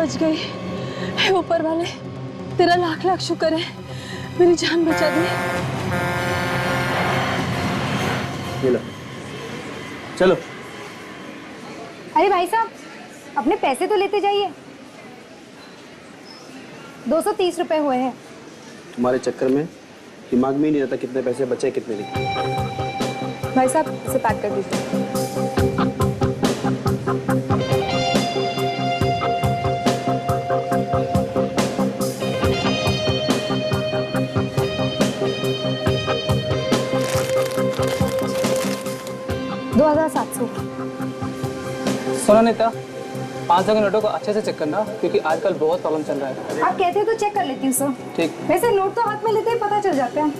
बच गई। हे ऊपर वाले, तेरा लाख लाख शुक्र है, मेरी जान बचा दी। ये लो, चलो। अरे भाई साहब, अपने पैसे तो लेते जाइए। 230 रुपए हुए हैं। तुम्हारे चक्कर में दिमाग में ही नहीं रहता कितने पैसे बचे कितने नहीं। भाई साहब, इसे पैक कर दीजिए। सुनो नेता, 500 के नोटों को अच्छे से चेक करना, क्योंकि आजकल बहुत प्रॉब्लम चल रहा है। आप कहते हैं तो चेक कर लेती हूँ सर। ठीक। वैसे नोट तो हाथ में लेते ही पता चल जाते हैं।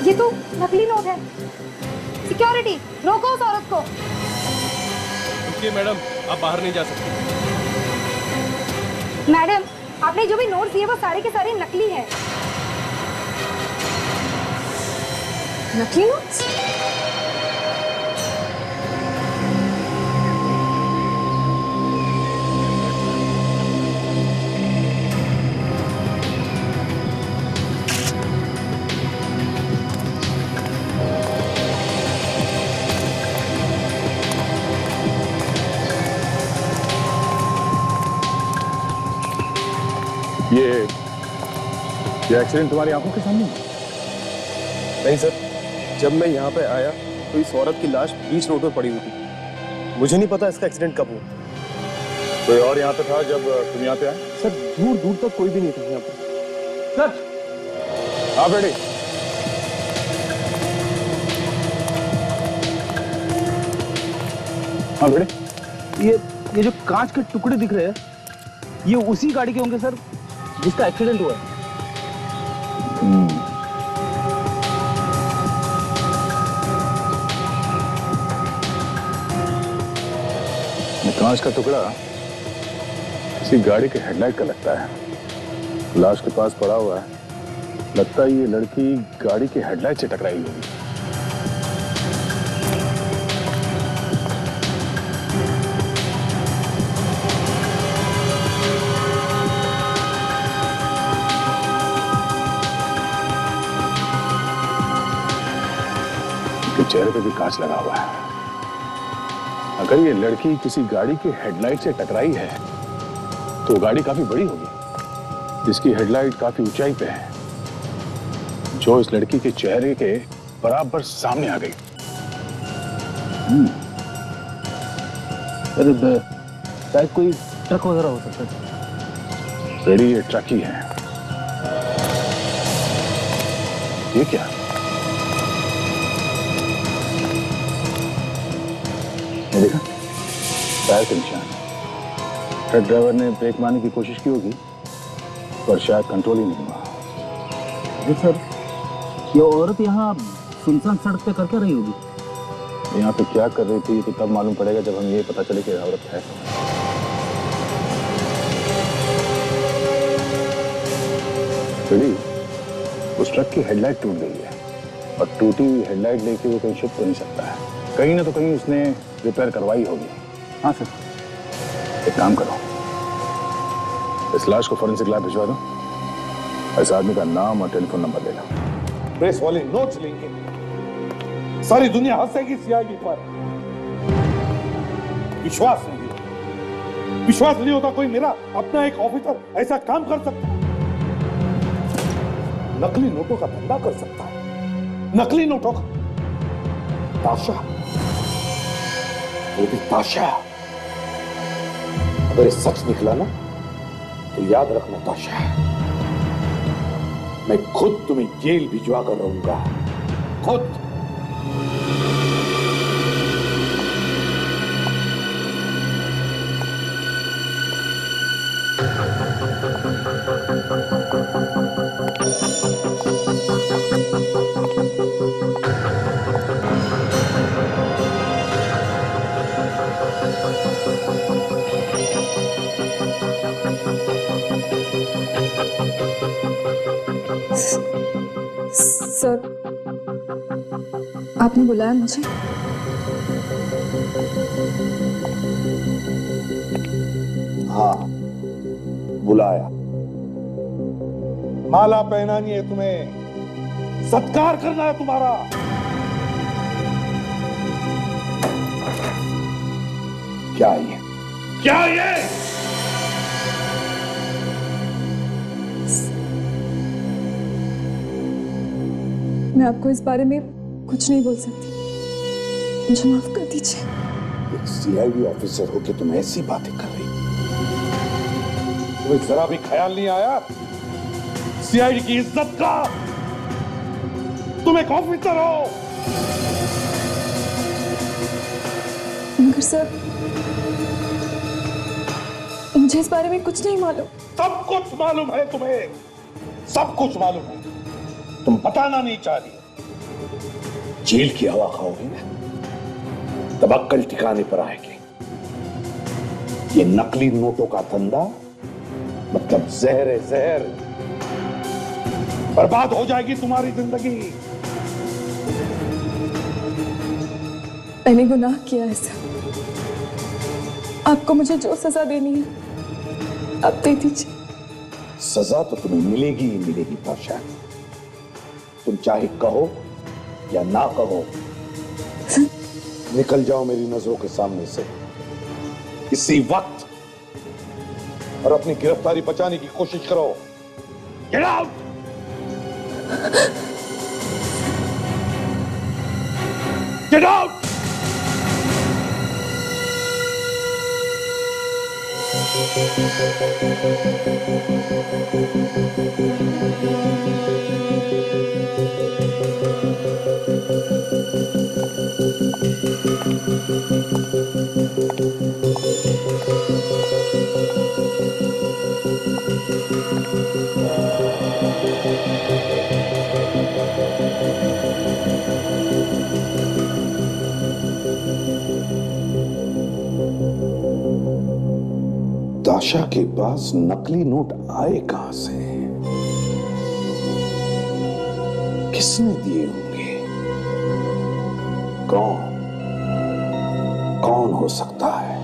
ये तो नकली नोट है। सिक्योरिटी, रोको उस औरत को। रुकिए मैडम, आप बाहर नहीं जा सकते। मैडम, आपने जो भी नोट दिए वो सारे के सारे नकली हैं। नकली नोट्स? ये एक्सीडेंट तुम्हारी आंखों के सामने? नहीं सर, जब मैं यहाँ पे आया तो इस औरत की लाश 20 रोड पर पड़ी हुई थी। मुझे नहीं पता इसका एक्सीडेंट कब हुआ। कोई और यहाँ पे था जब तुम यहाँ पे आए? सर दूर दूर तक कोई भी नहीं था यहाँ पर। सर, हाँ बेटी। हाँ बेटी, ये जो कांच के टुकड़े दिख रहे हैं, ये उसी गाड़ी के होंगे सर जिसका एक्सीडेंट हुआ है। कांच का टुकड़ा किसी गाड़ी के हेडलाइट का लगता है। लाश के पास पड़ा हुआ है, लगता है ये लड़की गाड़ी के हेडलाइट से टकराई होगी। इसके चेहरे पे भी कांच लगा हुआ है। अगर ये लड़की किसी गाड़ी के हेडलाइट से टकराई है तो गाड़ी काफी बड़ी होगी, जिसकी हेडलाइट काफी ऊंचाई पे है, जो इस लड़की के चेहरे के बराबर सामने आ गई। अरे शायद कोई ट्रक वगैरह हो सकता है। बेड़ी ये ट्रक ही है। ये क्या? ये देखा, टायर के निशान। ट्रक ड्राइवर ने ब्रेक मारने की कोशिश की होगी, पर शायद कंट्रोल ही नहीं हुआ। सर, ये औरत यहाँ सुनसान सड़क पे कर क्या रही होगी? यहाँ पे क्या कर रही थी तो तब मालूम पड़ेगा जब हम ये पता चले कि औरत है। बेड़ी, उस ट्रक की हेडलाइट टूट गई है, और टूटी हुई हेडलाइट लेके वो कहीं छुप तो नहीं सकता है। कहीं ना तो कहीं उसने रिपेयर करवाई होगी। हाँ सर। एक काम करो, इस लाश को फोरेंसिक लैब भिजवा दो। इस आदमी का नाम और टेलीफोन नंबर ले लो। प्रेस वाले नोट्स लेंगे, सारी दुनिया हंसेगी सीआईडी पर। विश्वास नहीं होता कोई मेरा अपना एक ऑफिसर ऐसा काम कर सकता है? नकली नोटों का धंधा कर सकता है, नकली नोटों का। ताशा, वो भी ताशा। अगर ये सच निकला ना तो याद रखना ताशा, मैं खुद तुम्हें जेल भिजवा कर रहूंगा, खुद। सर, आपने बुलाया मुझे? हाँ, बुलाया। माला पहनानी है तुम्हें, सत्कार करना है तुम्हारा। क्या ये? क्या ये? मैं आपको इस बारे में कुछ नहीं बोल सकती, मुझे माफ कर दीजिए। एक सीआईडी ऑफिसर होके तुम ऐसी बातें कर रही, तुम्हें जरा भी ख्याल नहीं आया सीआईडी की इज्जत का? तुम एक ऑफिसर हो। मगर सर, मुझे इस बारे में कुछ नहीं मालूम। सब कुछ मालूम है तुम्हें, सब कुछ मालूम है। तुम बताना नहीं चाह रही। जेल की हवा खाओगी ना, तब अक्कल ठिकाने पर आएगी। ये नकली नोटों का धंधा मतलब जहर है, जहर। बर्बाद हो जाएगी तुम्हारी जिंदगी। मैंने गुनाह किया है सर, आपको मुझे जो सजा देनी है आप दे दीजिए। सजा तो तुम्हें मिलेगी ही मिलेगी ताशा, तुम चाहे कहो या ना कहो। निकल जाओ मेरी नजरों के सामने से इसी वक्त, और अपनी गिरफ्तारी बचाने की कोशिश करो। Get out! Get out! दाशा के पास नकली नोट आए कहां से? किसने दिए होंगे? कौन हो सकता है?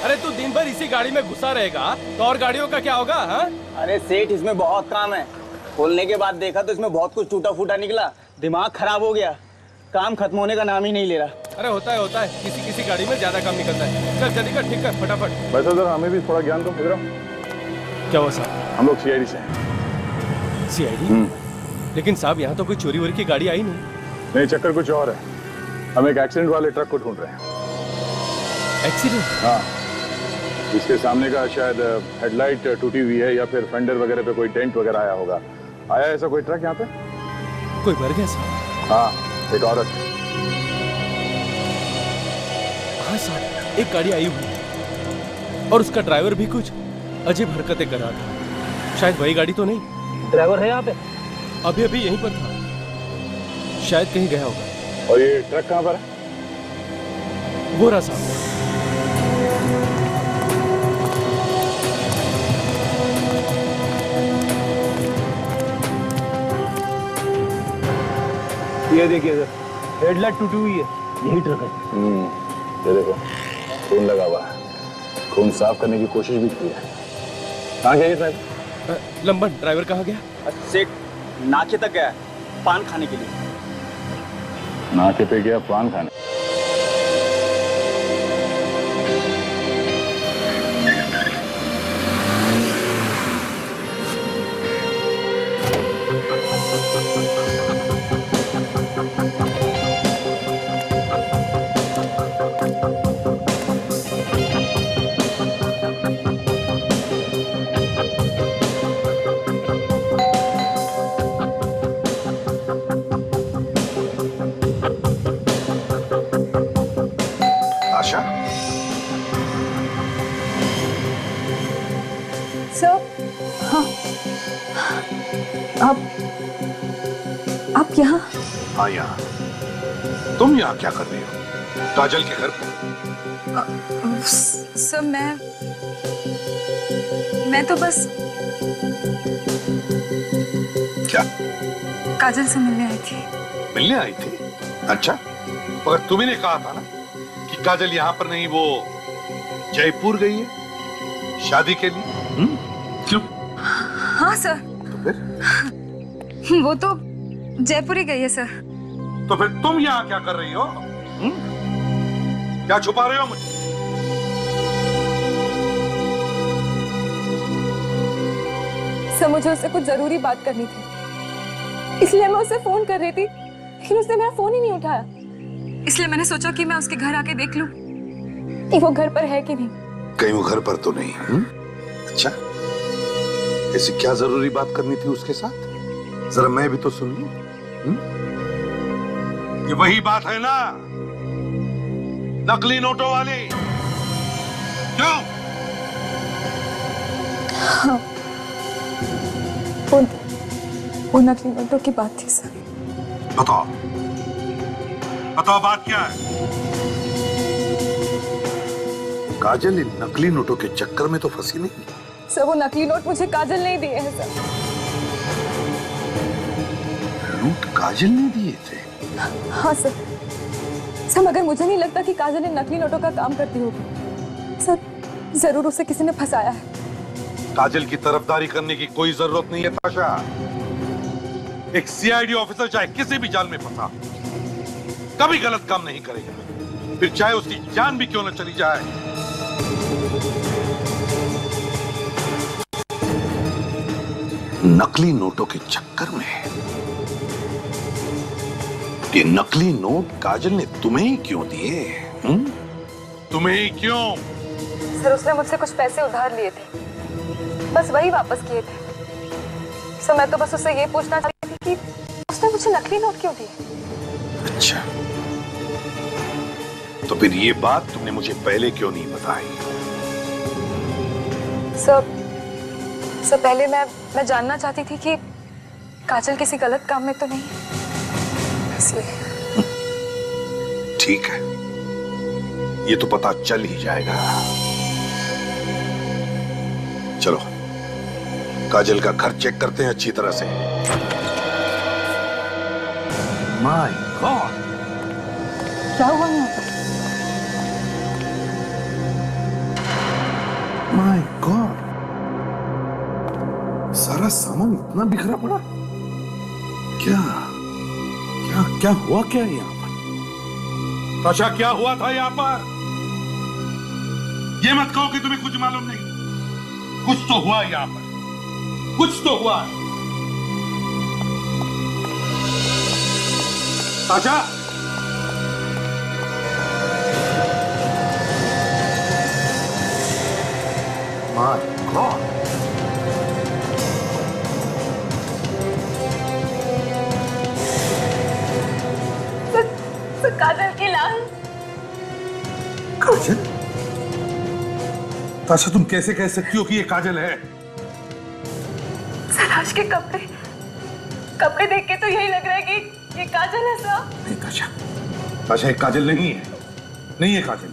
अरे तू दिन भर इसी गाड़ी में घुसा रहेगा तो और गाड़ियों का क्या होगा? हाँ? अरे सेठ, इसमें बहुत काम है। खोलने के बाद देखा तो इसमें बहुत कुछ टूटा फूटा निकला, दिमाग खराब हो गया। काम खत्म होने का नाम ही नहीं ले रहा। अरे होता है किसी किसी गाड़ी में ज्यादा काम निकलता है। चल जल्दी कर, ठीक कर फटाफट। वैसे सर हमें भी थोड़ा ज्ञान दो। इधर आओ। क्या हुआ साहब? हम लोग सीआईडी से हैं। सीआईडी? लेकिन साहब यहाँ तो कोई चोरी वोरी की गाड़ी आई नहीं। नहीं, चक्कर कुछ और है। हम एक एक्सीडेंट वाले ट्रक को ढूंढ रहे हैं। एक्सीडेंट? हाँ, इसके सामने का शायद हेडलाइट टूटी हुई है या फिर फेंडर वगैरह पे कोई डेंट वगैरह आया होगा। आया ऐसा कोई ट्रक यहाँ पे? कोई मर गया साहब? हाँ, एक औरत। हाँ साहब, एक गाड़ी आई हुई और उसका ड्राइवर भी कुछ अजीब हरकतें कर रहा था। शायद वही गाड़ी तो नहीं। ड्राइवर है यहाँ पे? अभी यहीं पर था, शायद कहीं गया होगा। और ये ट्रक कहाँ पर है? वो रहा साहब। ये देखिए सर, हेडलाइट टूटी हुई है, यही ट्रक है। ये देखो, खून लगा हुआ है। खून साफ करने की कोशिश भी की है। कहाँ गया ये ड्राइवर? लंबन, ड्राइवर कहाँ गया? सेठ नाके तक गया है, पान खाने के लिए। नाके पे गया पान खाने? आशा, सर, हाँ, आप यहाँ? हाँ यहाँ। तुम यहाँ क्या कर रही हो? काजल के घर पे? सर मैं तो बस क्या? काजल से मिलने आई थी। मिलने आई थी? अच्छा, मगर तुम्ही ने कहा था ना कि काजल यहाँ पर नहीं, वो जयपुर गई है शादी के लिए। क्यों? हाँ सर। तो फिर वो तो जयपुर ही गई है सर। तो फिर तुम यहाँ क्या कर रही हो? क्या छुपा रहे हो मुझे? सर मुझे उससे कुछ जरूरी बात करनी थी, इसलिए मैं उसे फोन कर रही थी, लेकिन उसने मेरा फोन ही नहीं उठाया। इसलिए मैंने सोचा कि मैं उसके घर आके देख लूं। कि वो घर पर है कि नहीं। कहीं वो घर पर तो नहीं? अच्छा, ऐसी क्या जरूरी बात करनी थी उसके साथ? जरा मैं भी तो सुन लूं। ये वही बात है ना, नकली नोटों वाली? क्यों? हाँ, वो नकली नोटों की बात थी सर। बताओ बताओ, बात क्या है? काजल इन नकली नोटों के चक्कर में तो फंसी नहीं? सर वो नकली नोट मुझे काजल ने दिए हैं सर। नोट काजल ने दिए थे? हाँ सर। सर मगर मुझे नहीं लगता कि काजल इन नकली नोटों का काम करती होगी। सर जरूर उसे किसी ने फंसाया है। काजल की तरफदारी करने की कोई जरूरत नहीं है ताशा। एक सीआईडी ऑफिसर चाहे किसी भी जाल में फंसा, कभी गलत काम नहीं करेगा, फिर चाहे उसकी जान भी क्यों न चली जाए। नकली नोटों के चक्कर में? ये नकली नोट काजल ने तुम्हें ही क्यों दिए? तुम्हें ही क्यों? सर उसने मुझसे कुछ पैसे उधार लिए थे, बस वही वापस किए थे। सर मैं तो बस उससे ये पूछना चाहती थी कि उसने मुझे नकली नोट क्यों दिए। अच्छा, तो फिर ये बात तुमने मुझे पहले क्यों नहीं बताई? सर पहले मैं जानना चाहती थी कि काजल किसी गलत काम में तो नहीं है, इसलिए। ठीक है, ये तो पता चल ही जाएगा। चलो काजल का घर चेक करते हैं अच्छी तरह से। माय गॉड, क्या हुआ यहाँ पर? माय गॉड, सारा सामान इतना बिखरा पड़ा। क्या क्या क्या हुआ क्या यहाँ पर? ताशा क्या हुआ था यहाँ पर? ये मत कहो कि तुम्हें कुछ मालूम नहीं। कुछ तो हुआ यहाँ पर, कुछ तो हुआ। ताशा, माय गॉड, सर काजल की लाश। काजल? ताशा तुम कैसे कह सकती हो कि ये काजल है? सर आज के कपड़े देख के तो यही लग रहा है कि ये काजल है सर। नहीं ताशा, ताशा एक काजल नहीं है, नहीं है काजल।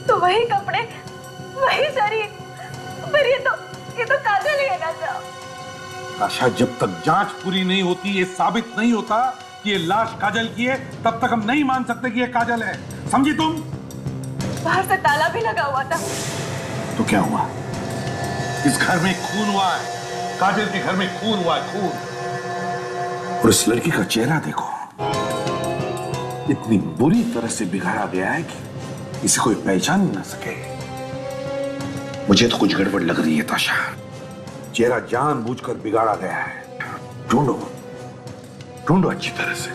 तो वही कपड़े, वही शरीर, पर ये तो काजल ही है ना सर। ताशा जब तक जांच पूरी नहीं होती, ये साबित नहीं होता कि ये लाश काजल की है, तब तक हम नहीं मान सकते कि ये काजल है। समझी तुम? बाहर से ताला भी लगा हुआ था। तो क्या हुआ? इस घर में खून हुआ है, काजल के घर में खून हुआ है, खून। और इस लड़की का चेहरा देखो, इतनी बुरी तरह से बिगाड़ा गया है कि इसे कोई पहचान ना सके। मुझे तो कुछ गड़बड़ लग रही है ताशा। चेहरा जानबूझकर बिगाड़ा गया है। ढूंढो ढूंढो अच्छी तरह से।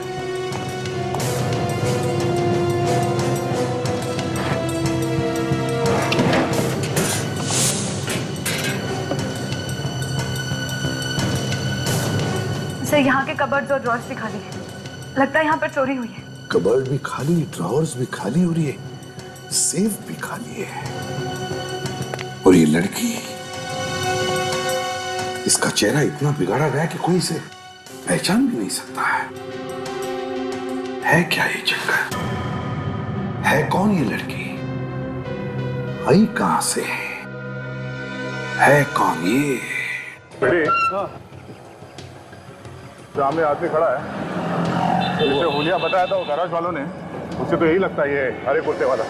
सर यहाँ के कबर्ड्स और ड्रॉर्स भी खाली है, लगता है यहाँ पर चोरी हुई है। कबर्ड भी खाली, ड्रॉर्स भी खाली हो रही है, सेफ भी खाली है। और ये लड़की, इसका चेहरा इतना बिगाड़ा गया कि कोई इसे पहचान भी नहीं सकता है क्या ये चक्कर? है कौन ये लड़की? आई कहां से? है कौन ये? बेटे सामने आदमी खड़ा है, जिसे होलिया बताया था वो गैराज वालों ने, उससे तो यही लगता है ये हरे कुर्ते वाला।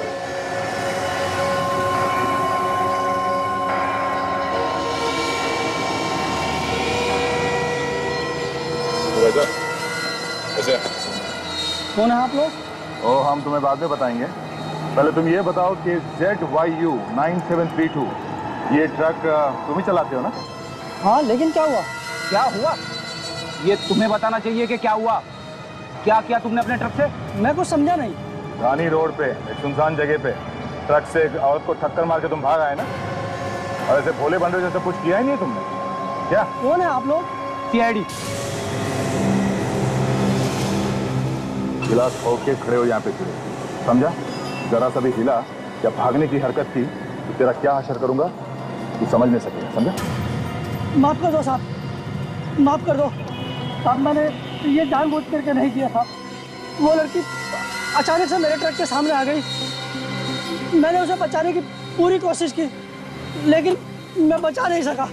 कैसे? कौन है आप लोग? ओ, हम तुम्हें बाद में बताएंगे। पहले तुम ये बताओ कि ZYU 9732 ये ट्रक तुम ही चलाते हो ना? हाँ, लेकिन क्या हुआ? क्या हुआ ये तुम्हें बताना चाहिए कि क्या हुआ। क्या किया तुमने अपने ट्रक से? मैं कुछ समझा नहीं। रानी रोड पे एक सुनसान जगह पे ट्रक से एक औरत को टक्कर मार के तुम भाग आए ना, और ऐसे भोले बंदे जैसे कुछ किया ही नहीं तुमने क्या? कौन है आप लोग? CID। गिलास खोल के खड़े हो यहाँ पे खड़े, समझा? जरा सा भी हिला या भागने की हरकत की तो तेरा क्या हशर करूंगा तू समझ नहीं सकेगा, समझा? माफ कर दो साहब, माफ कर दो साहब, मैंने ये जानबूझ करके नहीं किया साहब। वो लड़की अचानक से मेरे ट्रक के सामने आ गई, मैंने उसे बचाने की पूरी कोशिश की, लेकिन मैं बचा नहीं सका।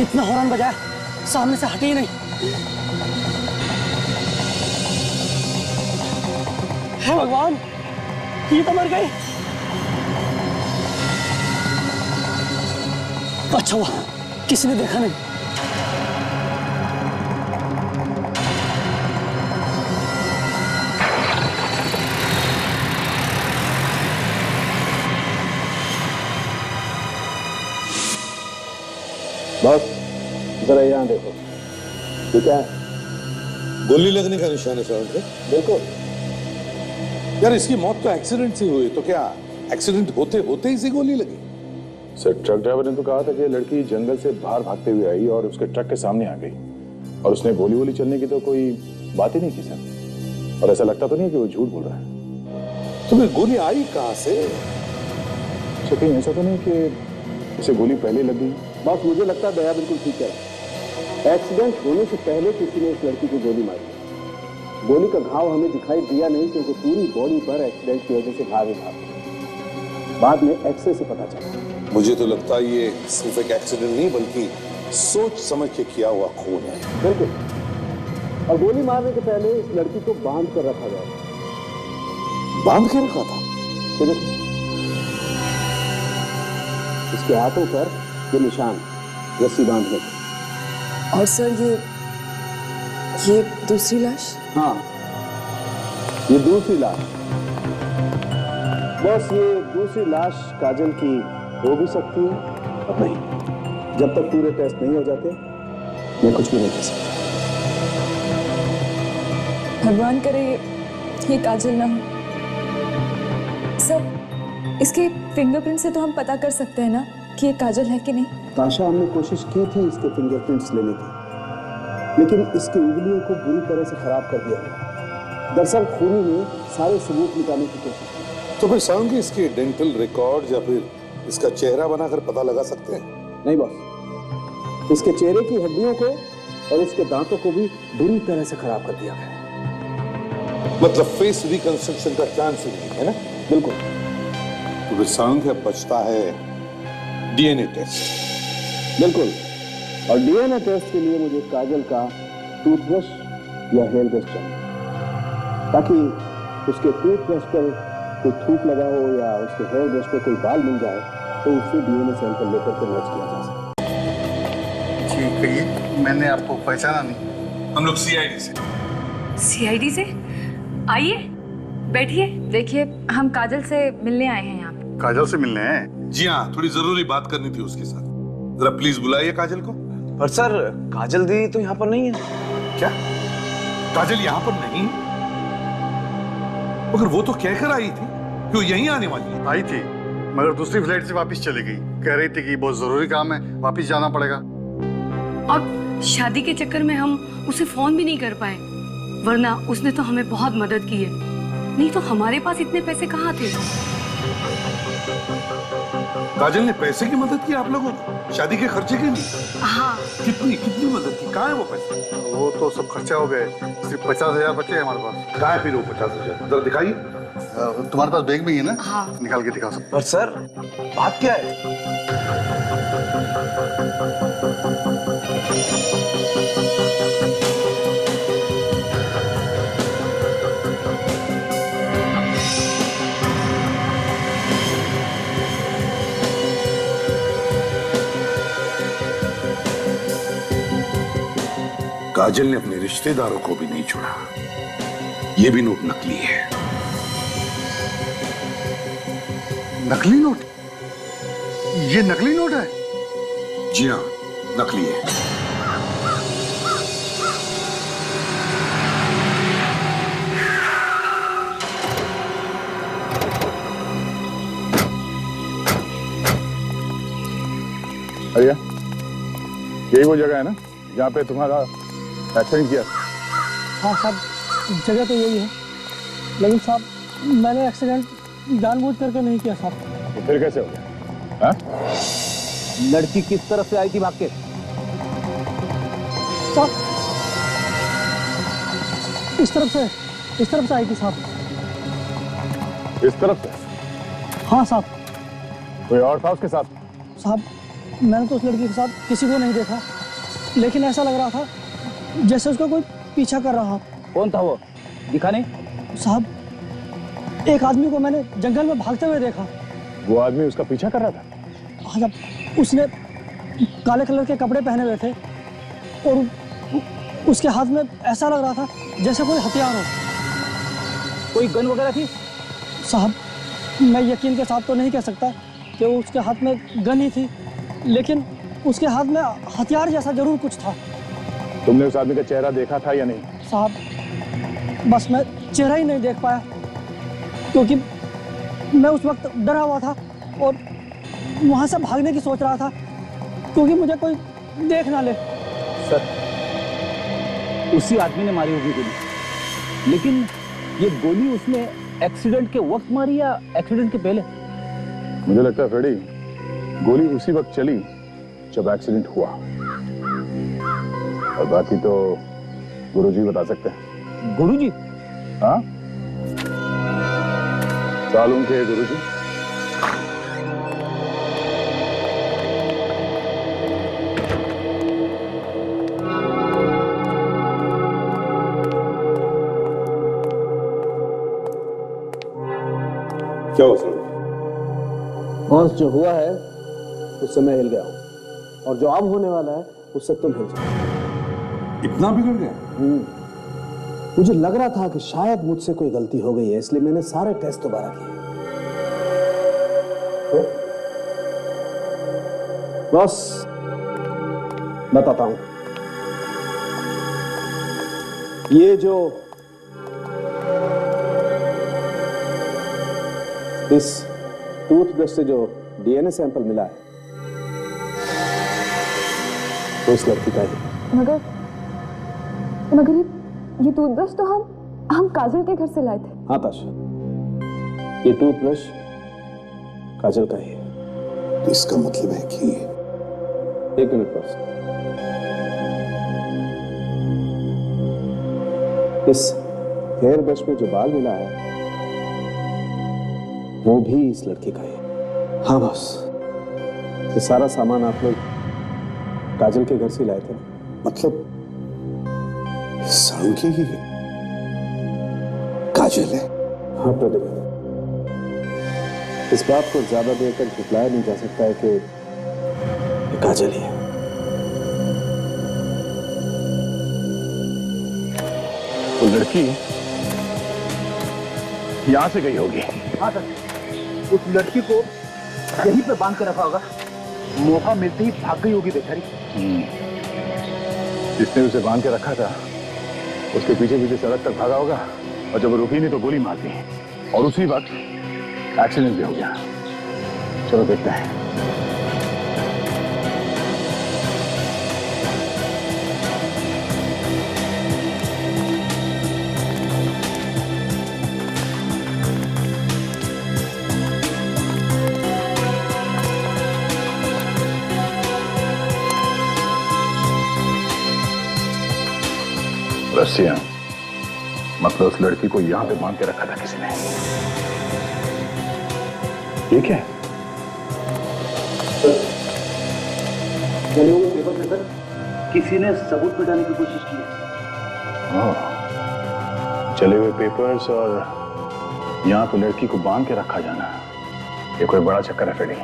इतना हॉर्न बजाया, सामने से हटे ही नहीं। हे भगवान, ये तो मर गई। अच्छा हुआ किसी ने देखा नहीं। बॉस जरा यहाँ देखो, ठीक है? गोली लगने का निशान है सर। बिल्कुल। यार इसकी मौत तो एक्सीडेंट से हुई, तो क्या एक्सीडेंट होते होते ही से गोली लगी? सर ट्रक ड्राइवर ने तो कहा था कि लड़की जंगल से बाहर भागते हुए आई और उसके ट्रक के सामने आ गई, और उसने गोली वोली चलने की तो कोई बात ही नहीं की सर। और ऐसा लगता तो नहीं कि वो झूठ बोल रहा है। तुम्हें गोली आई कहाँ से? सर कहीं ऐसा तो नहीं कि इसे गोली पहले लग गई? बॉस मुझे लगता है दया बिल्कुल ठीक है। एक्सीडेंट होने से पहले किसी ने इस लड़की को गोली मारी। गोली का घाव हमें दिखाई दिया नहीं क्योंकि पूरी बॉडी पर एक्सीडेंट की वजह से घाव ही घाव। बाद में एक्सरे से पता चला। मुझे तो लगता है ये सिर्फ एक एक्सीडेंट नहीं बल्कि सोच समझ के किया हुआ खून है। बिल्कुल। और गोली मारने के पहले इस लड़की को बांध कर रखा गया। बांध के रखा था? ये देखो, इसके हाथों पर ये निशान रस्सी बांधने के। और सर ये दूसरी लाश? हाँ, ये दूसरी लाश। बस ये दूसरी लाश काजल की हो भी सकती है और नहीं। जब तक पूरे टेस्ट नहीं हो जाते मैं कुछ भी नहीं कह सकता। भगवान करे ये काजल ना हो। सर इसके फिंगरप्रिंट से तो हम पता कर सकते हैं ना कि ये काजल है कि नहीं? ताशा, हमने कोशिश की थी इसके फिंगरप्रिंट्स लेने की, लेकिन इसकी उंगलियों को बुरी तरह से खराब कर दिया गया। दरअसल खूनी ने सारे सबूत मिटाने की कोशिश की। तो फिर सांगे इसके डेंटल रिकॉर्ड या फिर इसका चेहरा बनाकर पता लगा सकते हैं? नहीं बॉस, इसके चेहरे की हड्डियों को और इसके दांतों को भी बुरी तरह से खराब कर दिया गया। मतलब फेस रिकंस्ट्रक्शन का चांस ही नहीं है ना? बिल्कुल। तो फिर सांगे बचता है DNA टेस्ट। बिल्कुल। और DNA टेस्ट के लिए मुझे काजल का टूथब्रश या हेयर ब्रश चाहिए, ताकि उसके टूथब्रश पर कोई थूक लगा हो या उसके हेयर ब्रश पे कोई बाल मिल जाए तो उससे DNA सैंपल लेकर के मैच किया जा सके। जी कहिए, मैंने आपको पहचाना नहीं। हम लोग CID से। CID से? आइए बैठिए। देखिए हम काजल से मिलने आए हैं यहाँ पे। काजल से मिलने हैं? जी हाँ, थोड़ी जरूरी बात करनी थी उसके साथ। जरा प्लीज बुलाइए काजल को। पर सर काजल दीदी तो यहाँ पर नहीं है। क्या काजल यहाँ पर नहीं? मगर वो तो कहकर आई थी कि वो यहीं आने वाली है। आई थी, मगर दूसरी फ्लाइट से वापस चली गई। कह रही थी कि बहुत जरूरी काम है, वापस जाना पड़ेगा। और शादी के चक्कर में हम उसे फोन भी नहीं कर पाए, वरना उसने तो हमें बहुत मदद की है। नहीं तो हमारे पास इतने पैसे कहाँ थे? काजल ने पैसे की मदद की आप लोगों को शादी के खर्चे के लिए? हाँ। कितनी कितनी मदद की? कहाँ है वो पैसे? वो तो सब खर्चा हो गए, सिर्फ 50,000 बचे हैं हमारे पास। कहाँ है फिर वो 50,000? जरा दिखाइए। तुम्हारे पास बैग में ही है ना? हाँ। निकाल के दिखा सकते। पर सर, बात क्या है? काजल ने अपने रिश्तेदारों को भी नहीं छोड़ा। ये भी नोट नकली है। नकली नोट? ये नकली नोट है? जी हाँ, नकली है। अरिया, यही वो जगह है ना जहाँ पे तुम्हारा एक्सीडेंट किया? हाँ साहब, जगह तो यही है, लेकिन साहब मैंने एक्सीडेंट जानबूझ करके नहीं किया साहब। तो फिर कैसे हो गया? हाँ? लड़की किस तरफ से आई थी भाग के? साहब इस तरफ से आई थी साहब। इस तरफ से? हाँ साहब। कोई और था उसके साथ? साहब मैंने तो उस लड़की के साथ किसी को नहीं देखा, लेकिन ऐसा लग रहा था जैसे उसका कोई पीछा कर रहा। कौन था वो? दिखा नहीं? साहब एक आदमी को मैंने जंगल में भागते हुए देखा। वो आदमी उसका पीछा कर रहा था? हाँ साहब, उसने काले कलर के कपड़े पहने हुए थे और उसके हाथ में ऐसा लग रहा था जैसे कोई हथियार हो। कोई गन वगैरह थी? साहब मैं यकीन के साथ तो नहीं कह सकता कि उसके हाथ में गन ही थी, लेकिन उसके हाथ में हथियार जैसा जरूर कुछ था। तुमने उस आदमी का चेहरा देखा था या नहीं? साहब बस मैं चेहरा ही नहीं देख पाया, क्योंकि मैं उस वक्त डरा हुआ था और वहां से भागने की सोच रहा था, क्योंकि मुझे कोई देख ना ले। सर, उसी आदमी ने मारी होगी गोली, लेकिन ये गोली उसने एक्सीडेंट के वक्त मारी या एक्सीडेंट के पहले? मुझे लगता है फ्रेडी, गोली उसी वक्त चली जब एक्सीडेंट हुआ, और बाकी तो गुरुजी बता सकते हैं। गुरुजी? हाँ, सालून के गुरुजी। क्या हुआ सर? बॉस जो हुआ है उससे मैं हिल गया हूं, और जो अब होने वाला है उससे तुम हिल जाओ। इतना बिगड़ गया? मुझे लग रहा था कि शायद मुझसे कोई गलती हो गई है, इसलिए मैंने सारे टेस्ट दोबारा किए। तो बॉस बताता हूं, ये जो इस टूथब्रश से जो डीएनए सैंपल मिला है तो इस लड़की का ही। मगर ये टूथब्रश तो हम काजल के घर से लाए थे। हाँ ताशा, ये टूथब्रश काजल का ही है। तो इसका मतलब है कि... एक मिनट बस, इस हेयर ब्रश में जो बाल मिला है वो भी इस लड़की का है। हाँ बॉस, ये सारा सामान आप लोग काजल के घर से लाए थे? मतलब सालू की ही काजल है? हाँ प्रदीप, इस बात को ज्यादा देर तक झुटलाया नहीं जा सकता है कि ये काजल ही है। वो लड़की यहां से गई होगी। हाँ सर, उस लड़की को यहीं पे बांध के रखा होगा, मौका मिलते ही भाग गई होगी बेचारी। जिसने उसे बांध के रखा था उसके पीछे पीछे सड़क तक भागा होगा, और जब वो रुकी नहीं तो गोली मार दी, और उसी वक्त एक्सीडेंट भी हो गया। चलो देखते हैं। रस्सियां, मतलब उस लड़की को यहां पे बांध के रखा था किसी ने। ये क्या है? चले हुए पेपर पे सर किसी ने सबूत मिटाने की कोशिश की है। चले हुए पेपर्स और यहाँ पे लड़की को बांध के रखा जाना, ये कोई बड़ा चक्कर है फेडी।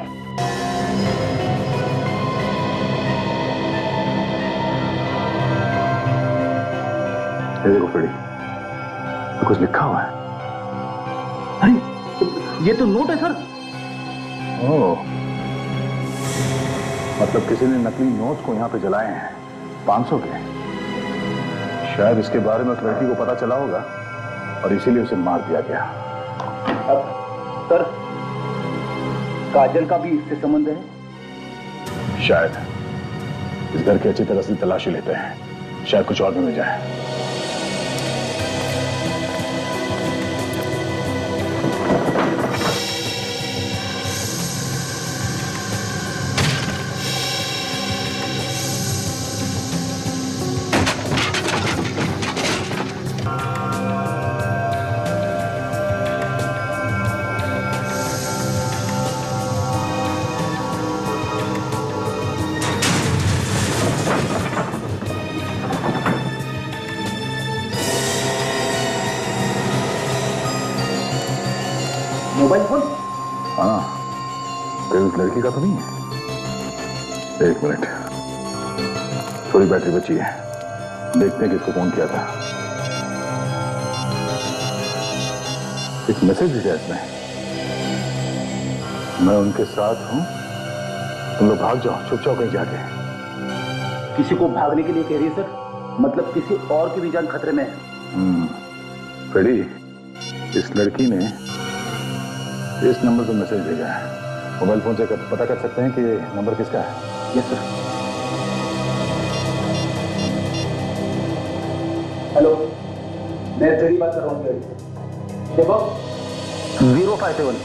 ये देखो फेडी, तो कुछ लिखा हुआ है। अरे ये तो नोट है सर। ओह, मतलब किसी ने नकली नोट को यहाँ पे जलाए हैं 500 के। शायद इसके बारे में उस लड़की को पता चला होगा और इसीलिए उसे मार दिया गया। अब सर काजल का भी इससे संबंध है? शायद। इस घर की अच्छी तरह से तलाशी लेते हैं, शायद कुछ और भी मिल जाए। Mobile phone? हाँ, कहीं उस लड़की का तो नहीं है। एक मिनट, थोड़ी बैटरी बची है, देखते हैं किसको फोन किया था। एक मैसेज दिया इसमें, मैं उनके साथ हूं, तुम लोग भाग जाओ, छुप जाओ कहीं जाके। किसी को भागने के लिए कह रही है सर? मतलब किसी और की भी जान खतरे में है। फेडी, इस लड़की ने इस नंबर पर मैसेज भेजा है। मोबाइल फोन से पता कर सकते हैं कि ये नंबर किसका है? Yes sir. हेलो, मैं तेरी बात कर रहा हूँ। देखो 057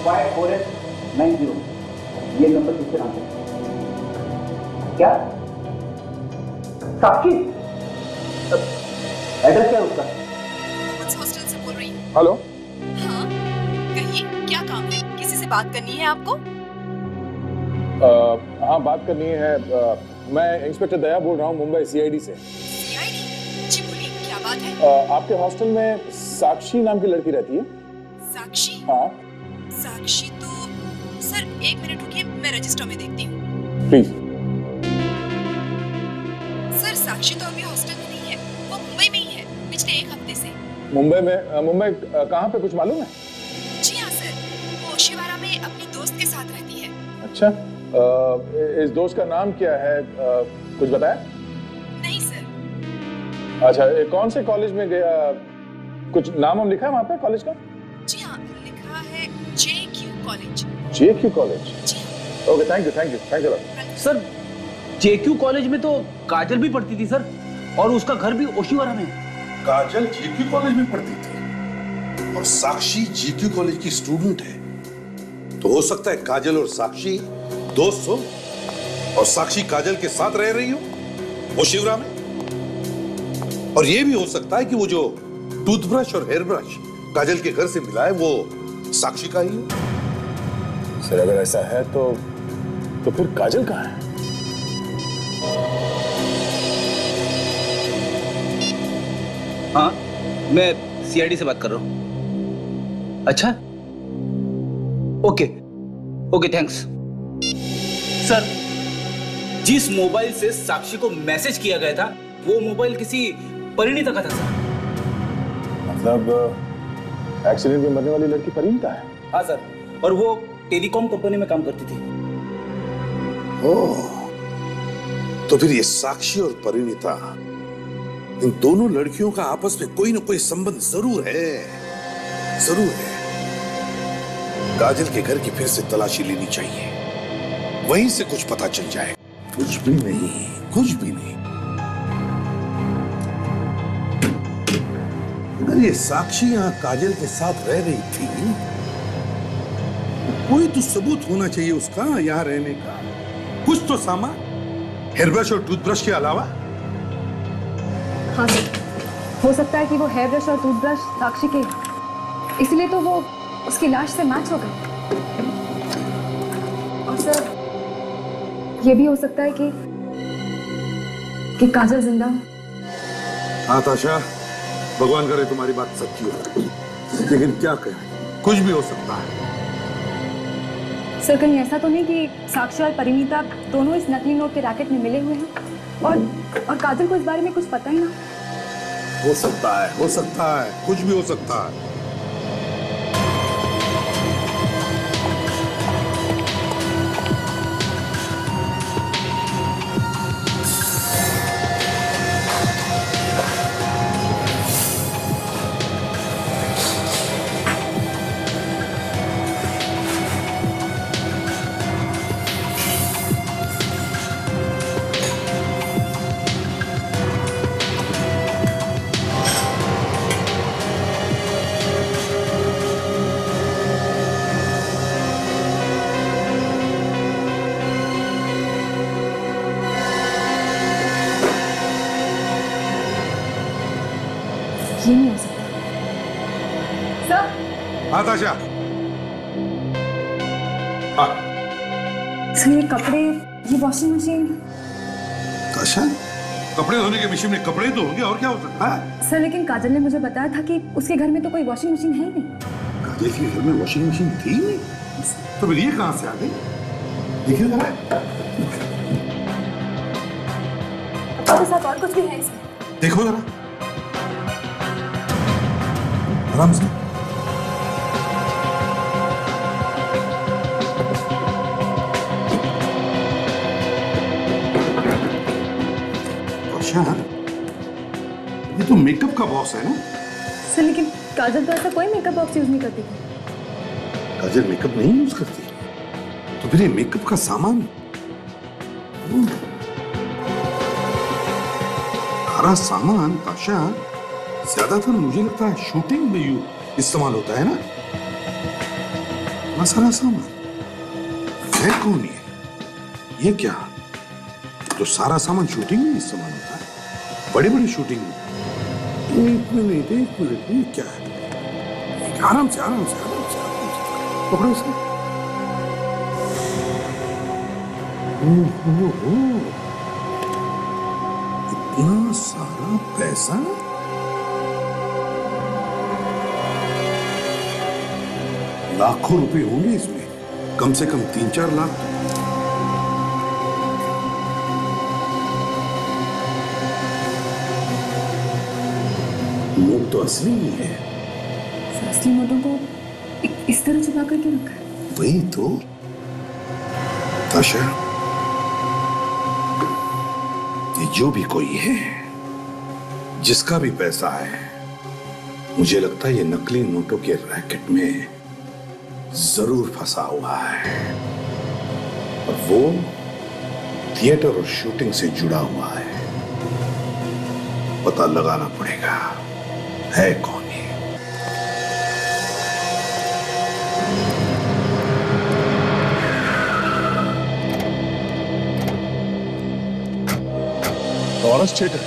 54890, ये नंबर किसके नाम है? क्या साक्षी? एड्रेस क्या है उसका? हॉस्टल से बोल रही हूँ। हेलो, हाँ कहिए, क्या काम है? किसी से बात करनी है आपको? हाँ बात करनी है। मैं इंस्पेक्टर दया बोल रहा हूँ मुंबई सीआईडी से। सीआईडी? जी बोलिए, क्या बात है? आपके हॉस्टल में साक्षी नाम की लड़की रहती है? साक्षी? हाँ। साक्षी तो सर एक मिनट रुकिए, मैं रजिस्टर में देखती हूँ। प्लीज। सर साक्षी तो अभी हॉस्टल में नहीं है, वो मुंबई में ही है पिछले 1 हफ्ते से। मुंबई में? मुंबई कहाँ पे, कुछ मालूम है? जी हाँ सर, वो ओशिवारा में अपनी दोस्त के साथ रहती है। अच्छा, इस दोस्त का नाम क्या है, कुछ बताया? नहीं सर। अच्छा, कौन से कॉलेज में गया, कुछ नाम हम लिखा है वहाँ पे कॉलेज का? जी हाँ, लिखा है JQ कॉलेज। JQ college? जी। Okay, thank you. Sir JQ college में तो काजल भी पढ़ती थी सर, और उसका घर भी ओशिवारा में है। काजल JQ कॉलेज में पढ़ती थी और साक्षी JQ कॉलेज की स्टूडेंट है, तो हो सकता है काजल और साक्षी दोस्त हो और साक्षी काजल के साथ रह रही हो ओशिवरा में। और यह भी हो सकता है कि वो जो टूथब्रश और हेयर ब्रश काजल के घर से मिला है वो साक्षी का ही है। सर अगर ऐसा है तो फिर काजल कहाँ है? हाँ, मैं सीआईडी से बात कर रहा हूँ। अच्छा, ओके थैंक्स। सर, जिस मोबाइल से साक्षी को मैसेज किया गया था वो मोबाइल किसी परिणीता का था सर। मतलब एक्सीडेंट में मरने वाली लड़की परिणीता है? हाँ सर, और वो टेलीकॉम कंपनी में काम करती थी। ओह, तो फिर ये साक्षी और परिणीता, इन दोनों लड़कियों का आपस में कोई ना कोई संबंध जरूर है। काजल के घर की फिर से तलाशी लेनी चाहिए, वहीं से कुछ पता चल जाए। कुछ भी नहीं। अगर ये साक्षी यहाँ काजल के साथ रह रही थी, कोई तो सबूत होना चाहिए उसका यहाँ रहने का। कुछ तो सामान, हेयर ब्रश और टूथब्रश के अलावा। हाँ सर, हो सकता है कि वो हेयर ब्रश और टूथब्रश साक्षी के, इसलिए तो वो उसकी लाश से मैच हो गए। और सर ये भी हो सकता है कि काजल जिंदा हो। हाँ ताशा, भगवान करे तुम्हारी बात सच्ची हो, लेकिन क्या कहें, कुछ भी हो सकता है। सर कहीं ऐसा तो नहीं कि साक्षी और परिणीता दोनों इस नकली नोट के रैकेट में मिले हुए हैं और काजल को इस बारे में कुछ पता ही ना? हो सकता है, कुछ भी हो सकता है। ये नहीं हो सकता। सर हाँ ताशा, हाँ सर ये कपड़े, ये वॉशिंग मशीन। ताशा, कपड़े धोने की मशीन में कपड़े तो होंगे, और क्या हो सकता है? सर लेकिन काजल ने मुझे बताया था कि उसके घर में तो कोई वॉशिंग मशीन है ही नहीं। काजल के घर में वॉशिंग मशीन थी नहीं, तो फिर ये कहां से आ गई? देखिए जरा, आपके साथ और कुछ भी है इसमें? देखो जरा आराम से। ताशा, ये तो मेकअप का बॉक्स है ना? सर लेकिन काजल तो ऐसा कोई मेकअप बॉक्स यूज नहीं करती थी। काजल मेकअप नहीं यूज करती, तो फिर ये मेकअप का सामान, सारा सामान ताशा ज्यादातर मुझे लगता है शूटिंग में इस्तेमाल होता है ना? इतना सारा सामान है कौन ये क्या? तो सारा सामान शूटिंग में इस्तेमाल होता है, बड़ी बड़ी शूटिंग में। एक मिनट, ये क्या है? आराम से पकड़ो इसे। इतना सारा पैसा, लाखों रुपए होंगे इसमें, कम से कम 3-4 लाख। नोट तो असली ही है। असली नोटों को इस तरह छुपा कर क्यों रखा है? वही तो ताशा, ये जो भी कोई है, जिसका भी पैसा है, मुझे लगता है ये नकली नोटों के रैकेट में जरूर फंसा हुआ है, और वो थिएटर और शूटिंग से जुड़ा हुआ है। पता लगाना पड़ेगा है कौन ये। टॉरस थिएटर,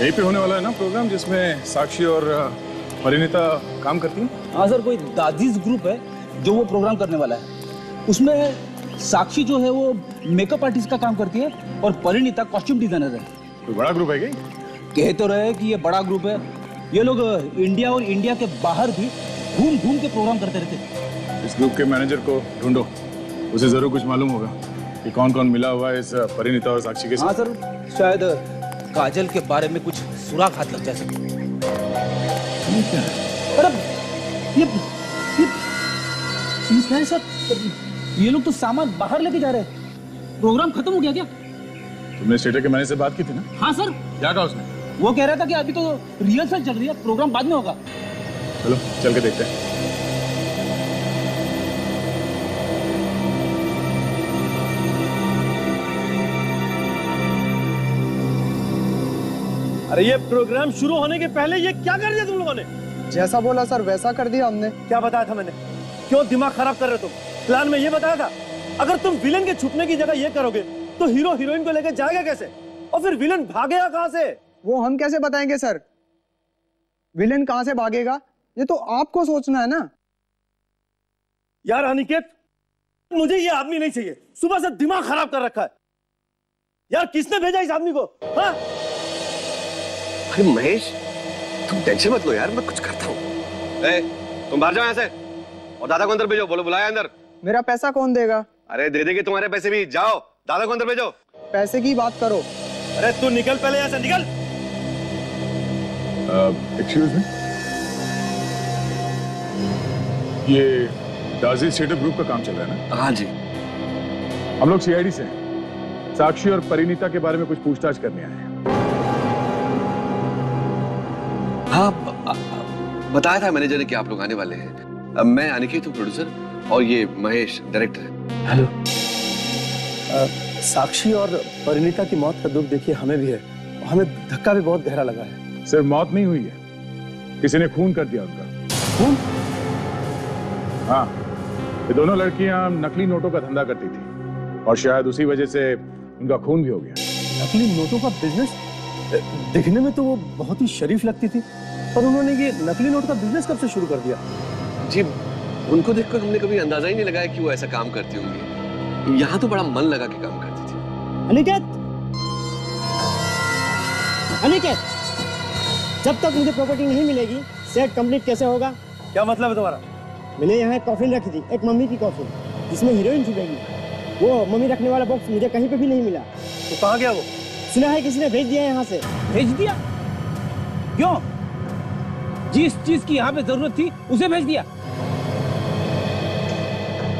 यहीं पे होने वाला है ना प्रोग्राम जिसमें साक्षी और परिणीता काम करती हैं? हाँ सर, कोई दादीज ग्रुप है जो वो प्रोग्राम करने वाला है। उसमें साक्षी जो है वो मेकअप आर्टिस्ट का काम करती है और परिणीता कॉस्ट्यूम डिजाइनर है। कोई बड़ा ग्रुप है क्या? कह तो रहे कि ये बड़ा ग्रुप है। ये लोग इंडिया और इंडिया के बाहर भी घूम घूम के प्रोग्राम करते रहते हैं। इस ग्रुप के मैनेजर को ढूंढो, उसे जरूर कुछ मालूम होगा कि कौन कौन मिला हुआ है इस परिणीता और साक्षी के साथ। हाँ सर, शायद काजल के बारे में कुछ सुराग हाथ लग जाए सर। ये क्या है सर? ये लोग तो सामान बाहर लेके जा रहे हैं। प्रोग्राम खत्म हो गया क्या? तुमने थिएटर के मैनेजर से बात की थी ना? हाँ सर। क्या कहा उसने? वो कह रहा था कि अभी तो रिहर्सल चल रही है, प्रोग्राम बाद में होगा। चलो चल के देखते हैं। अरे ये प्रोग्राम शुरू होने के पहले ये क्या कर दिया तुम लोगों ने? जैसा बोला सर वैसा कर दिया हमने। क्या बताया था मैंने? क्यों दिमाग खराब कर रहे तुम? प्लान में ये बताया था अगर तुम विलन के छुपने की जगह ये करोगे तो हीरो हीरोइन को लेकर जाएगा कैसे? और फिर विलन भागेगा कहां से? वो हम कैसे बताएंगे सर? विलेन कहाँ से भागेगा ये तो आपको सोचना है ना। यार अनिकेत, मुझे ये आदमी नहीं चाहिए। सुबह से दिमाग खराब कर रखा है। यार किसने भेजा इस आदमी को? हाँ? अरे महेश, तुम टेंशन मत लो यार, मैं कुछ करता हूँ। तुम बाहर जाओ यहाँ से और दादा को अंदर भेजो। बोलो बुलाया अंदर। मेरा पैसा कौन देगा? अरे दे देंगे तुम्हारे पैसे भी। जाओ दादा को अंदर भेजो। पैसे की बात करो। अरे तू निकल पहले यहाँ से, निकल। एक्सक्यूज मी, ये दाजी सेटअप ग्रुप का काम चल रहा है ना? हाँ जी। हम लोग सीआईडी से हैं। साक्षी और परिणीता के बारे में कुछ पूछताछ करने आए हैं। हाँ, बताया था मैनेजर ने कि आप लोग आने वाले हैं। मैं अनिकेत हूँ, प्रोड्यूसर, और ये महेश डायरेक्टर है। हेलो। साक्षी और परिणीता की मौत का दुख देखिए हमें भी है। हमें धक्का भी बहुत गहरा लगा है। सिर्फ मौत नहीं हुई है, किसी ने खून कर दिया उनका। खून? हाँ, ये दोनों लड़कियां नकली नोटों का धंधा करती थी और शायद उसी वजह से उनका खून भी हो गया। नकली नोटों का बिजनेस? दिखने में तो वो बहुत ही शरीफ लगती थी, पर उन्होंने ये नकली नोट का बिजनेस कब से शुरू कर दिया? जी, उनको देखकर हमने कभी अंदाजा ही नहीं लगाया कि वो ऐसा काम करती होंगी। यहाँ तो बड़ा मन लगा के काम करती थी। अनिकेत, अनिकेत, जब तक मुझे प्रॉपर्टी नहीं मिलेगी सेट कंप्लीट कैसे होगा? क्या मतलब है तुम्हारा? मैंने यहाँ एक कॉफिन रखी थी, एक मम्मी की कॉफिन, जिसमें हीरोइन छुपेगी। वो मम्मी रखने वाला बॉक्स मुझे कहीं पे भी नहीं मिला। तो कहाँ गया वो? सुना है किसी ने भेज दिया यहाँ से। भेज दिया? क्यों? जिस चीज की यहाँ पे जरूरत थी उसे भेज दिया।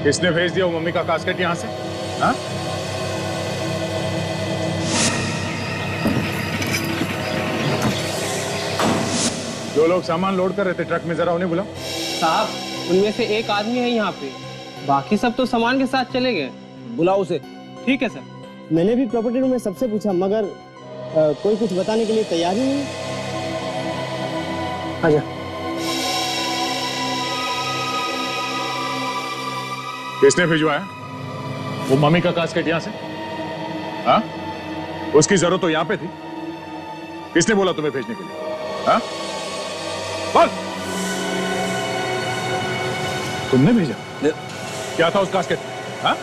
किसने भेज दिया वो मम्मी का कास्केट यहाँ से? हाँ? जो लोग सामान लोड कर रहे थे ट्रक में, जरा उन्हें बुलाओ। साहब, उनमें से एक आदमी है यहाँ पे, बाकी सब तो सामान के साथ चले गए। बुलाओ उसे। ठीक है सर। मैंने भी प्रॉपर्टी रूम में सबसे पूछा, मगर कोई कुछ बताने के लिए तैयार ही नहीं। आजा। किसने भिजवाया वो मम्मी का कास्केट यहाँ से? हाँ? उसकी जरूरत तो यहाँ पे थी। किसने बोला तुम्हें भेजने के लिए? हाँ? बोल। तुमने भेजा? क्या था उस कास्केट में? हाँ?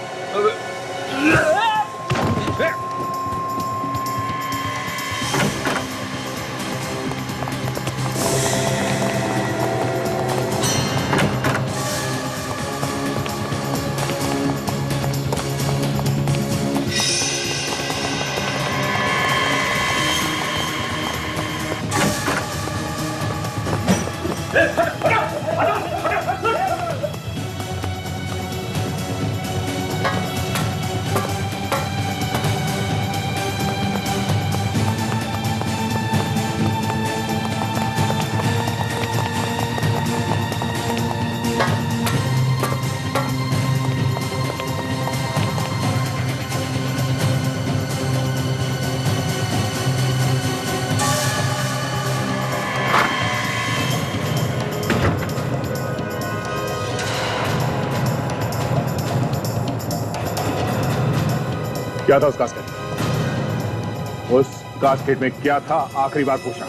क्या था उस कास्केट में? उस कास्केट में क्या था? आखिरी बार पूछा।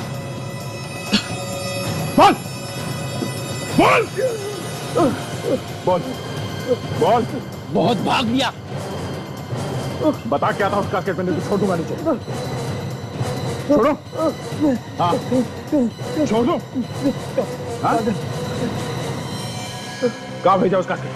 बोल बोल बोल बोल। बहुत भाग लिया। बता क्या था उस कास्केट में? छोड़ दूंगा नीचे। छोड़ो। हाँ, छोड़ दो। हाँ? कहाँ भेजा उस कास्केट?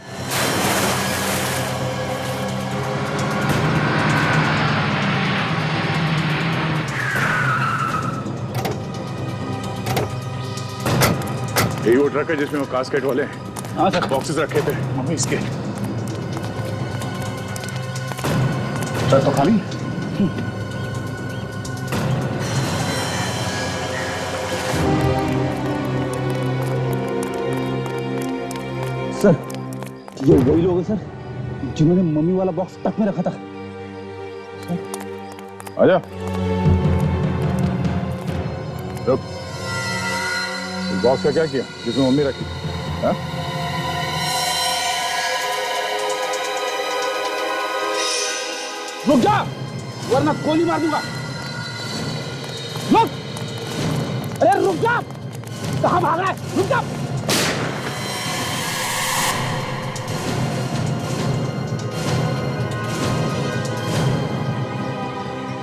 यही वो ट्रक है जिसमें वो कास्केट वाले हाँ सर, बॉक्सेस रखे थे मम्मी इसके। ट्रक तो खाली है। सर, ये वही लोग हैं सर जिन्होंने मम्मी वाला बॉक्स ट्रक में रखा था। आजा। रुक। बॉक्स का क्या किया जिसमें मम्मी रखी? हाँ? रुक जा, वरना गोली मार दूंगा। रुक! अरे रुक जा! कहाँ भाग रहा है? रुक जा।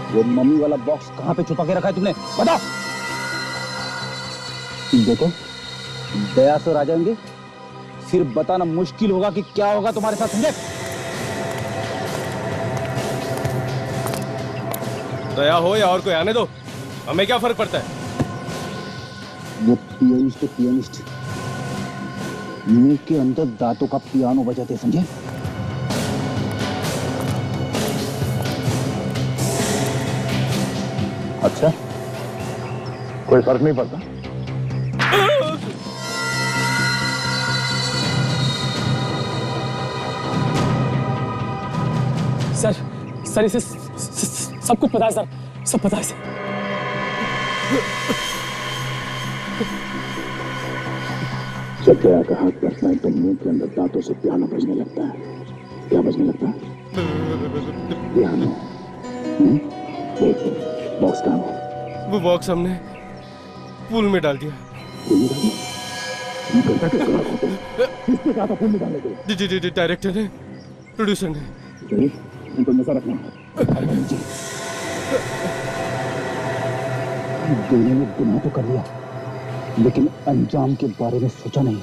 वो मम्मी वाला बॉक्स कहाँ पे छुपा के रखा है तुमने? बताओ। देखो, दया से आ जाएंगे, फिर बताना मुश्किल होगा कि क्या होगा तुम्हारे साथ, समझे? दया हो या और कोई आने दो, हमें क्या फर्क पड़ता है? वो पियानिस्ट मुंह के अंदर दांतों का पियानो बजाते, समझे? अच्छा, कोई फर्क नहीं पड़ता? सर इसे सब कुछ पता है सर, सब पता है सर। जब दया का हाथ पड़ता है तो मुंह के अंदर दांतों से पियानो बजने लगता है। क्या बजने लगता है? पियानो। बॉक्स कहाँ है? वो बॉक्स हमने पूल में डाल दिया। किसने कहा था पूल में डालने के लिए? जी डायरेक्टर ने, प्रोड्यूसर ने। उनको नजर रखना। दोनों ने गुनाह तो कर लिया, लेकिन अंजाम के बारे में सोचा नहीं।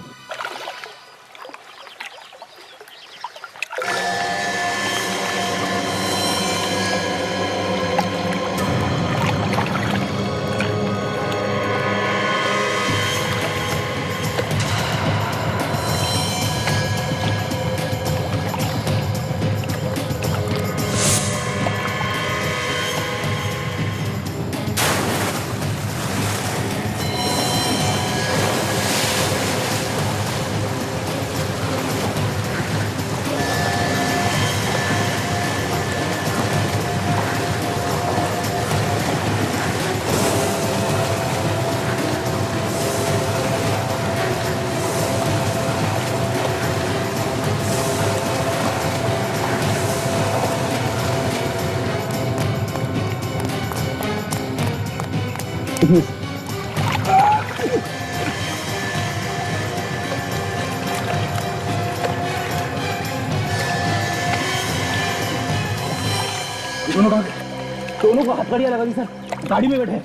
दोनों को हथकड़ियां लगा दी सर, गाड़ी में बैठे।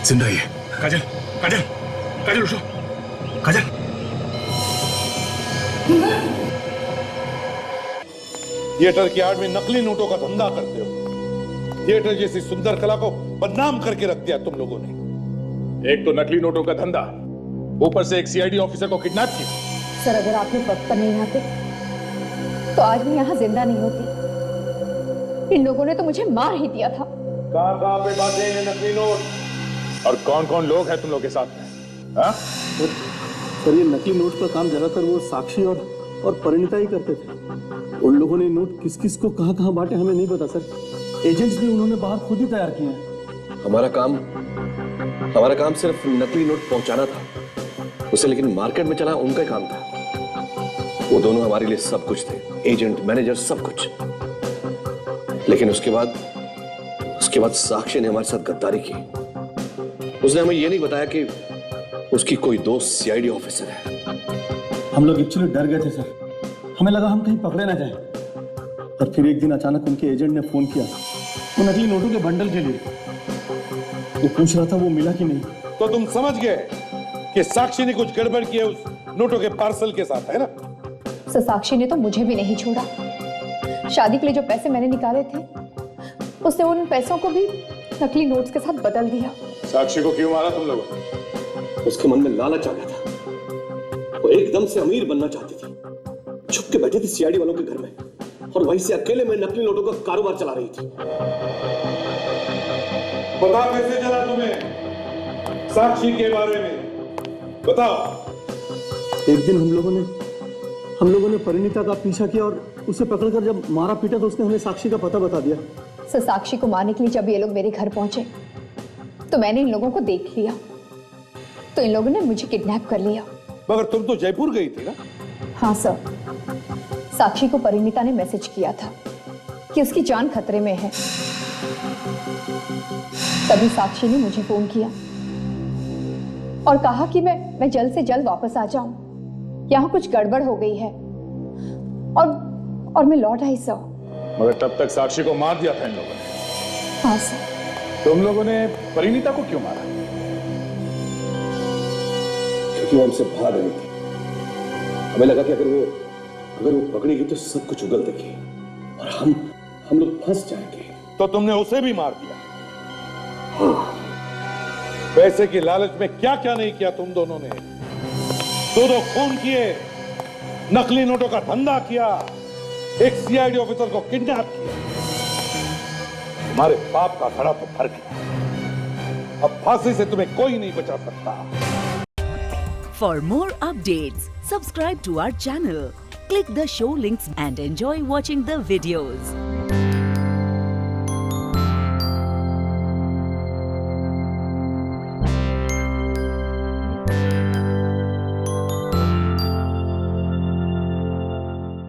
जिंदा ही है। काजल, काजल, काजल उठो, काजल। थिएटर की आड़ में नकली नोटों का धंधा करते हो। थिएटर जैसी सुंदर कला को बदनाम करके रख दिया तुम लोगों ने। एक तो नकली नोटों का धंधा, ऊपर से एक सीआईडी ऑफिसर को किडनैप किया। सर अगर आप लोग वक्त पर नहीं आते तो आज मैं यहाँ जिंदा नहीं होती। इन लोगों ने तो मुझे मार ही दिया था। कहाँ पे बातें हैं नकली नोट? और कौन कौन लोग हैं तुम लोग के साथ में? हाँ? सर ये नकली नोट का काम ज्यादातर वो साक्षी और परिणीता ही करते थे। उन लोगों ने नोट किस किस को कहाँ कहाँ बांटे हमें नहीं पता सर। एजेंट्स भी उन्होंने बाहर खुद ही तैयार किए हैं। हमारा काम सिर्फ नकली नोट पहुंचाना था उसे, लेकिन मार्केट में चला उनका ही काम था। वो दोनों हमारे लिए सब कुछ थे, एजेंट, मैनेजर, सब कुछ। लेकिन उसके बाद साक्षी ने हमारे साथ गद्दारी की। उसने हमें यह नहीं बताया कि उसकी कोई दोस्त सीआईडी ऑफिसर है। हम लोग एक्चुअली डर गए थे सर, हमें लगा हम कहीं पकड़े ना जाएं। और फिर एक दिन अचानक उनके एजेंट ने फोन किया वो नकली नोटों के बंडल के लिए। वो पूछ रहा था वो मिला कि नहीं। तो तुम समझ गए कि साक्षी ने कुछ गड़बड़ की है उस नोटों के पार्सल के साथ, है ना? सर साक्षी ने तो मुझे भी नहीं छोड़ा। शादी के लिए जो पैसे मैंने निकाले थे उसने उन पैसों को भी नकली नोट्स के साथ बदल दिया। साक्षी को क्यों मारा तुम लोगों? उसके मन में लालच आ गया था। वो एकदम से अमीर बनना चाहती थी। छुप के बैठी थी सीआईडी वालों के घर में और वहीं से अकेले में नकली नोटों का कारोबार चला रही थी। पता कैसे चला तुम्हें साक्षी के बारे में? बताओ। एक दिन हम लोगों ने परिणीता का पीछा किया और उसे पकड़कर जब मारा पीटा तो उसने हमें साक्षी का पता बता दिया। सो साक्षी को मारने के लिए जब ये लोग मेरे घर पहुंचे तो मैंने इन लोगों को देख लिया, तो इन लोगों ने मुझे किडनैप कर लिया। मगर तुम तो जयपुर गई थी ना? हाँ सर, साक्षी को परिणीता ने मैसेज किया था कि उसकी जान खतरे में है। तभी साक्षी ने मुझे फोन किया और कहा कि मैं जल्द से जल्द वापस आ जाऊं, यहाँ कुछ गड़बड़ हो गई है। और मैं लौट आई सर। मगर तब तक साक्षी को मार दिया था इन लोगों ने। हाँ सर। तुम लोगों ने परिणीता को क्यों मारा? क्योंकि वो हमसे भाग रही थी। हमें लगा कि अगर वो पकड़ेगी तो सब कुछ उगल देगी और हम लोग फंस जाएंगे। तो तुमने उसे भी मार दिया? हाँ। पैसे की लालच में क्या क्या नहीं किया तुम दोनों ने। दो खून किए, नकली नोटों का धंधा किया, एक सीआईडी ऑफिसर को किडनैप किया। तुम्हारे पाप का खड़ा तो भर गया। अब फांसी से तुम्हें कोई नहीं बचा सकता। For more updates, subscribe to our channel, click the show links and enjoy watching the videos.